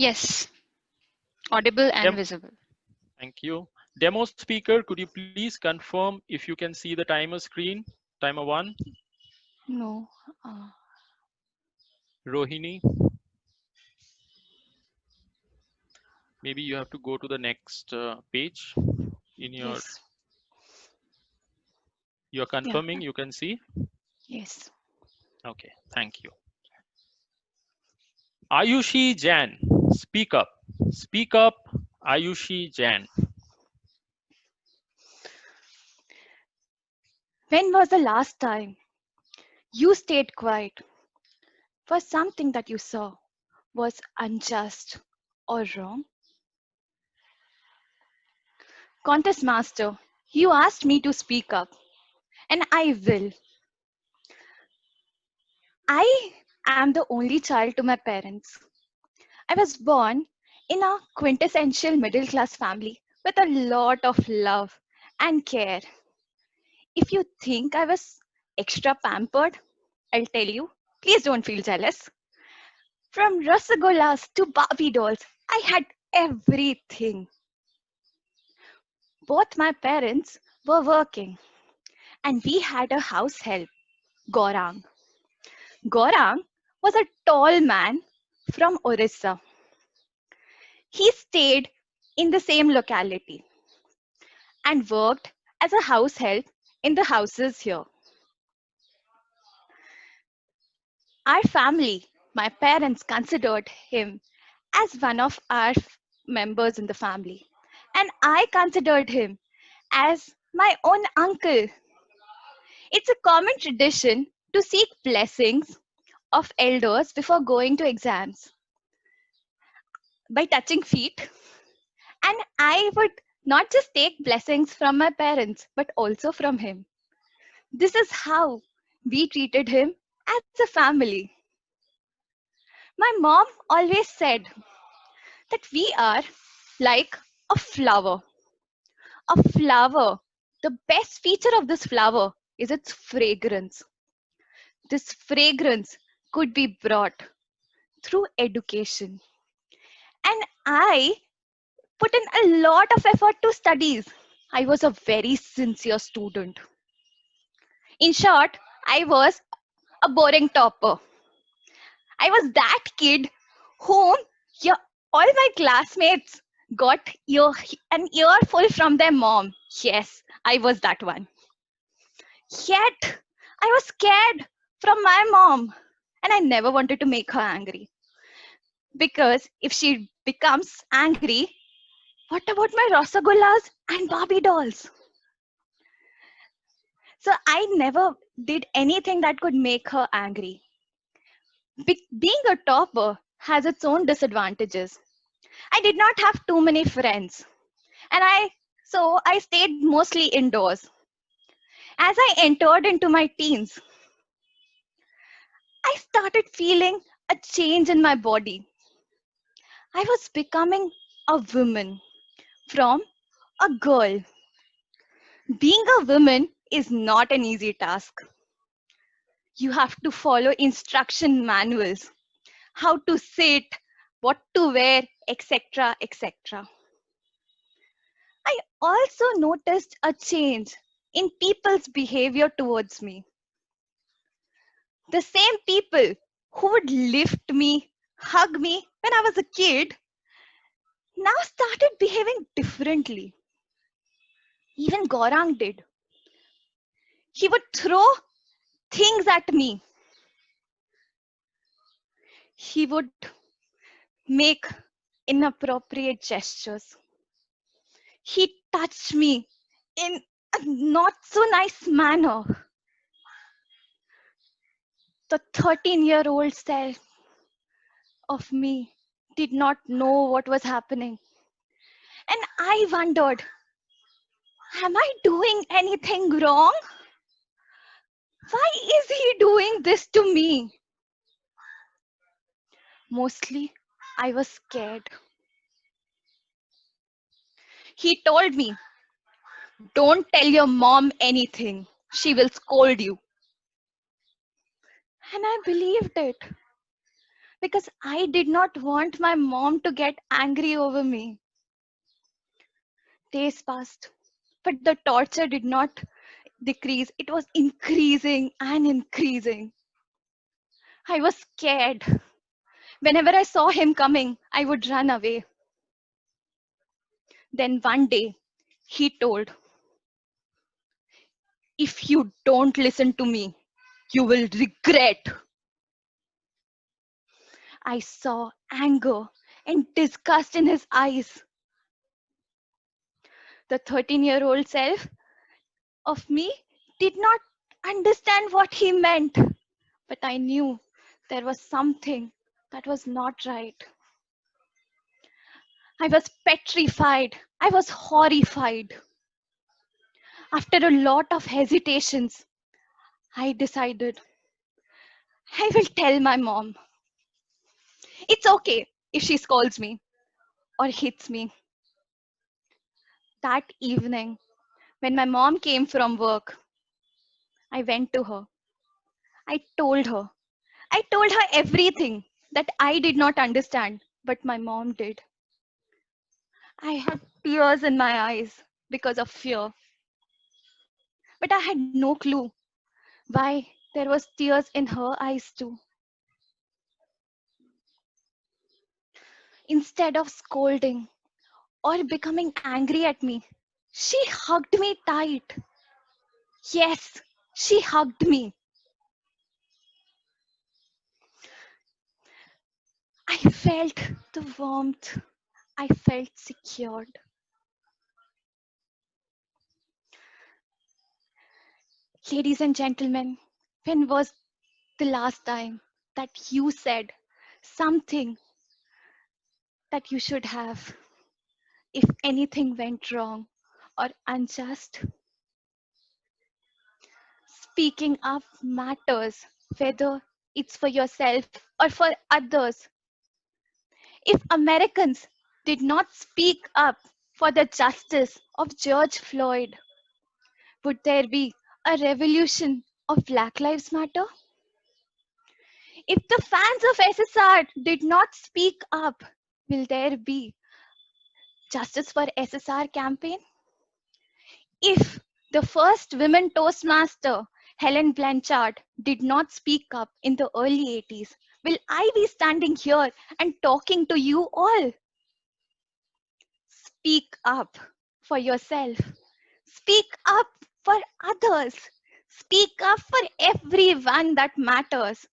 Yes, audible and Dem visible. Thank you. Demo speaker, could you please confirm if you can see the timer screen? Timer one, No. Uh, Rohini. Maybe you have to go to the next page in your, yes. you're Yeah. confirming you can see? Yes. Okay, thank you. Ayushi Jain, speak up. Speak up, Ayushi Jain. When was the last time you stayed quiet for something that you saw was unjust or wrong? Contest master, you asked me to speak up, and I will. I am the only child to my parents. I was born in a quintessential middle class family with a lot of love and care. If you think I was extra pampered, I'll tell you, please don't feel jealous. From Rasagollas to Barbie dolls, I had everything. Both my parents were working, and we had a house help, Gorang. Gorang was a tall man from Orissa. He stayed in the same locality and worked as a house help in the houses here. Our family, my parents considered him as one of our members in the family, and I considered him as my own uncle. It's a common tradition to seek blessings of elders before going to exams by touching feet, and I would not just take blessings from my parents but also from him. This is how we treated him as a family. My mom always said that we are like a flower. A flower. The best feature of this flower is its fragrance. This fragrance could be brought through education. And I put in a lot of effort to studies. I was a very sincere student. In short, I was a boring topper. I was that kid whom your, all my classmates got an earful from their mom. Yes, I was that one. Yet, I was scared from my mom, and I never wanted to make her angry. Because if she becomes angry, what about my Rasagullas and Barbie dolls? So I never did anything that could make her angry. Being a topper has its own disadvantages. I did not have too many friends, and I stayed mostly indoors. As I entered into my teens, I started feeling a change in my body. I was becoming a woman from a girl. Being a woman is not an easy task. You have to follow instruction manuals, how to sit, what to wear, etc. etc. I also noticed a change in people's behavior towards me. The same people who would lift me, hug me when I was a kid, now started behaving differently. Even Gorang did. He would throw things at me. He would make inappropriate gestures. He touched me in a not so nice manner. The 13-year-old self of me did not know what was happening. And I wondered, am I doing anything wrong? Why is he doing this to me? Mostly, I was scared. He told me, don't tell your mom anything. She will scold you. And I believed it. because I did not want my mom to get angry over me. Days passed, but the torture did not decrease. It was increasing and increasing. I was scared. Whenever I saw him coming, I would run away. Then one day, he told, "If you don't listen to me, you will regret." I saw anger and disgust in his eyes. The 13-year-old self of me did not understand what he meant, but I knew there was something that was not right. I was petrified. I was horrified. After a lot of hesitations, I decided I will tell my mom. It's okay if she scolds me or hits me. That evening, when my mom came from work, I went to her. I told her. I told her everything that I did not understand, but my mom did. I had tears in my eyes because of fear, but I had no clue why there was tears in her eyes too. Instead of scolding or becoming angry at me, she hugged me tight. Yes, she hugged me. I felt the warmth. I felt secured. Ladies and gentlemen, when was the last time that you said something that you should have if anything went wrong or unjust? Speaking up matters, whether it's for yourself or for others. If Americans did not speak up for the justice of George Floyd, would there be a revolution of Black Lives Matter? If the fans of SSR did not speak up, will there be Justice for SSR campaign? If the first women Toastmaster, Helen Blanchard, did not speak up in the early 80s, will I be standing here and talking to you all? Speak up for yourself. Speak up for others. Speak up for everyone that matters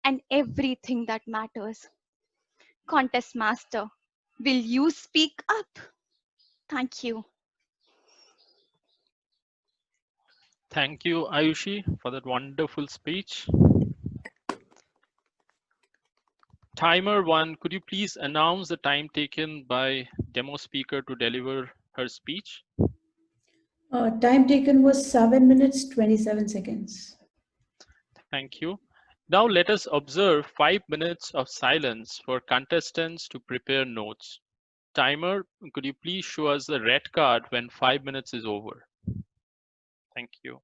and everything that matters. Contest Master, will you speak up? Thank you. Thank you, Ayushi, for that wonderful speech. Timer 1, could you please announce the time taken by demo speaker to deliver her speech? Time taken was 7 minutes, 27 seconds. Thank you. Now let us observe 5 minutes of silence for contestants to prepare notes. Timer, could you please show us the red card when 5 minutes is over? Thank you.